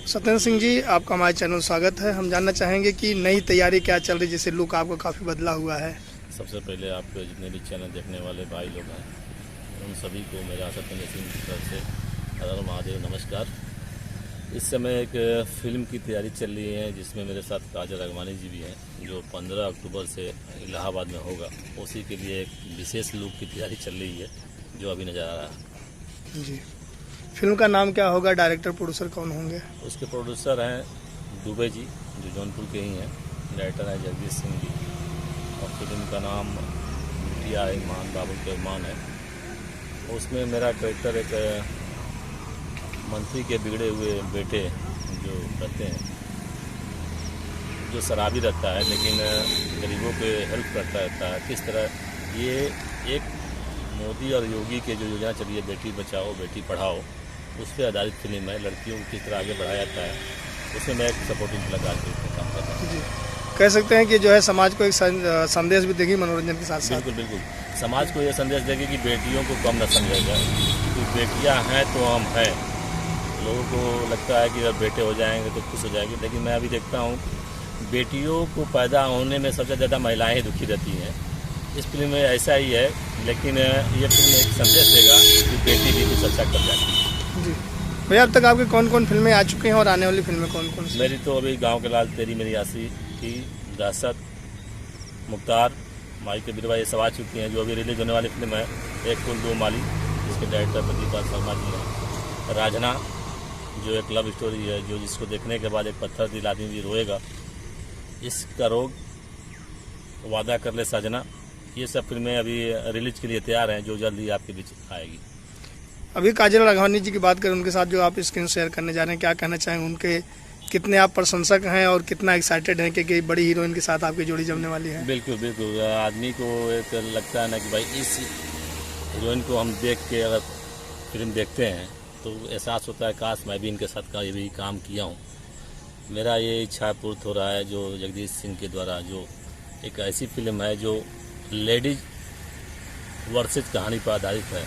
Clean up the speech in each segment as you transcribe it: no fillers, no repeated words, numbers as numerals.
सत्येंद्र सिंह जी, आपका हमारे चैनल स्वागत है। हम जानना चाहेंगे कि नई तैयारी क्या चल रही है, जैसे लुक आपका काफ़ी बदला हुआ है। सबसे पहले आपके जितने भी चैनल देखने वाले भाई लोग हैं उन सभी को मेरा सत्येंद्र सिंह की तरफ से हर महादेव नमस्कार। इस समय एक फ़िल्म की तैयारी चल रही है जिसमें मेरे साथ काजल अगवानी जी भी हैं, जो 15 अक्टूबर से इलाहाबाद में होगा। उसी के लिए एक विशेष लुक की तैयारी चल रही है जो अभी नज़र आ रहा है। जी, फिल्म का नाम क्या होगा, डायरेक्टर प्रोड्यूसर कौन होंगे? उसके प्रोड्यूसर हैं दुबे जी, जो जौनपुर के ही हैं। डायरेक्टर हैं जगदीश सिंह जी, और फिल्म का नाम बिटिया है मान बाबुल के मान है। उसमें मेरा कैरेक्टर एक मंत्री के बिगड़े हुए बेटे जो रहते हैं, जो शराबी रहता है लेकिन गरीबों के हेल्प करता रहता है। किस तरह ये एक मोदी और योगी के जो योजना चली है बेटी बचाओ बेटी पढ़ाओ, उस पर आधारित फिल्म है। लड़कियों को किस तरह आगे बढ़ाया जाता है, उसमें मैं एक सपोर्टिंग कलाकार के रूप में काम कर रहा हूँ। जी, कह सकते हैं कि जो है समाज को एक संदेश भी देगी मनोरंजन के साथ साथ। बिल्कुल बिल्कुल, समाज को ये संदेश देगी कि बेटियों को कम न समझा जाए, क्योंकि बेटियां हैं तो हम हैं। लोगों को लगता है कि अगर बेटे हो जाएंगे तो खुश हो जाएंगे, लेकिन मैं अभी देखता हूँ बेटियों को पैदा होने में सबसे ज़्यादा महिलाएं ही दुखी रहती हैं। इस फिल्म में ऐसा ही है, लेकिन ये फिल्म एक संदेश देगा कि बेटी भी कुछ अच्छा कर जाती है। जी भैया, अब तक आपकी कौन कौन फिल्में आ चुकी हैं और आने वाली फिल्में कौन कौन सी? मेरी तो अभी गाँव के लाल, तेरी मेरी आसी की, दहशत, मुख्तार, माई के बिरवा, ये सब आ चुकी हैं। जो अभी रिलीज होने वाली फिल्म है एक फूल दो माली, जिसके डायरेक्टर प्रदीप शर्मा जी हैं। राजना, जो एक लव स्टोरी है, जो जिसको देखने के बाद एक पत्थर दिल आदमी भी रोएगा। इसका रोग, वादा कर ले साजना, ये सब फिल्में अभी रिलीज के लिए तैयार हैं, जो जल्दी आपके बीच आएगी। अभी काजल अगवानी जी की बात करें, उनके साथ जो आप स्क्रीन शेयर करने जा रहे हैं, क्या कहना चाहेंगे? उनके कितने आप प्रशंसक हैं और कितना एक्साइटेड हैं कि बड़ी हीरोइन के साथ आपकी जोड़ी जमने वाली है? बिल्कुल बिल्कुल, आदमी को एक लगता है ना कि भाई इस हीरोइन को हम देख के अगर फिल्म देखते हैं तो एहसास होता है काश मैं भी इनके साथ ये भी काम किया हूँ। मेरा ये इच्छा पूर्त हो रहा है जो जगदीश सिंह के द्वारा, जो एक ऐसी फिल्म है जो लेडीज वर्सेज कहानी पर आधारित है।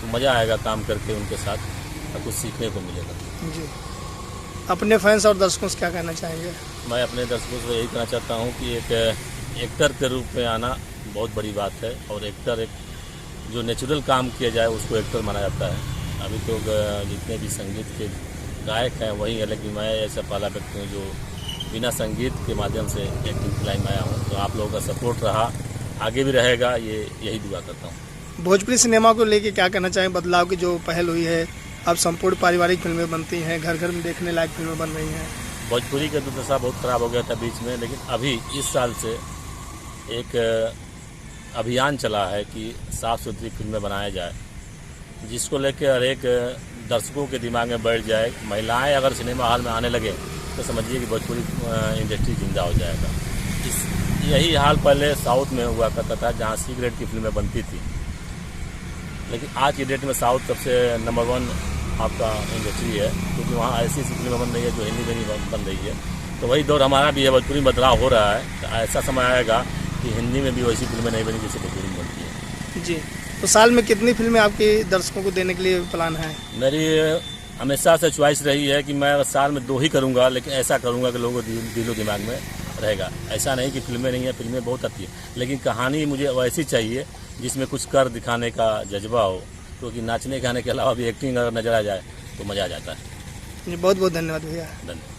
तो मज़ा आएगा काम करके उनके साथ और कुछ सीखने को मिलेगा। जी, अपने फैंस और दर्शकों से क्या कहना चाहेंगे? मैं अपने दर्शकों से यही कहना चाहता हूँ कि एक एक्टर के रूप में आना बहुत बड़ी बात है, और एक्टर एक जो नेचुरल काम किया जाए उसको एक्टर माना जाता है। अभी तो जितने भी संगीत के गायक हैं वही है, लेकिन मैं ऐसा पहला व्यक्ति हूँ जो बिना संगीत के माध्यम से एक्टिंग की लाइन में आया हूँ। तो आप लोगों का सपोर्ट रहा, आगे भी रहेगा, ये यही दुआ करता हूँ। भोजपुरी सिनेमा को लेके क्या कहना चाहें? बदलाव की जो पहल हुई है, अब संपूर्ण पारिवारिक फिल्में बनती हैं, घर घर में देखने लायक फिल्में बन रही हैं। भोजपुरी का तो दशा बहुत ख़राब हो गया था बीच में, लेकिन अभी इस साल से एक अभियान चला है कि साफ़ सुथरी फिल्में बनाया जाए, जिसको लेकर हर एक दर्शकों के दिमाग में बैठ जाए। महिलाएं अगर सिनेमा हॉल में आने लगे तो समझिए कि भोजपुरी इंडस्ट्री जिंदा हो जाएगा। यही हाल पहले साउथ में हुआ करता था, जहाँ सी ग्रेड की फिल्में बनती थी, लेकिन आज की डेट में साउथ सबसे नंबर 1 आपका इंडस्ट्री है, क्योंकि वहाँ ऐसी फिल्में बन रही है जो हिंदी में नहीं बन रही है। तो वही दौर हमारा भी है, भोजपुरी में बदलाव हो रहा है। तो ऐसा समय आएगा कि हिंदी में भी वैसी फिल्में नहीं बनी जैसे भोजपुरी में बनती है। जी, तो साल में कितनी फिल्में आपके दर्शकों को देने के लिए प्लान है? मेरी हमेशा से च्वाइस रही है कि मैं साल में 2 ही करूँगा, लेकिन ऐसा करूँगा कि लोगों को दिलो दिमाग में रहेगा। ऐसा नहीं कि फिल्में नहीं है, फिल्में बहुत आती है, लेकिन कहानी मुझे वैसी चाहिए जिसमें कुछ कर दिखाने का जज्बा हो, क्योंकि नाचने गाने के अलावा भी एक्टिंग अगर नजर आ जाए तो मज़ा आ जाता है। जी, बहुत बहुत धन्यवाद भैया। धन्यवाद।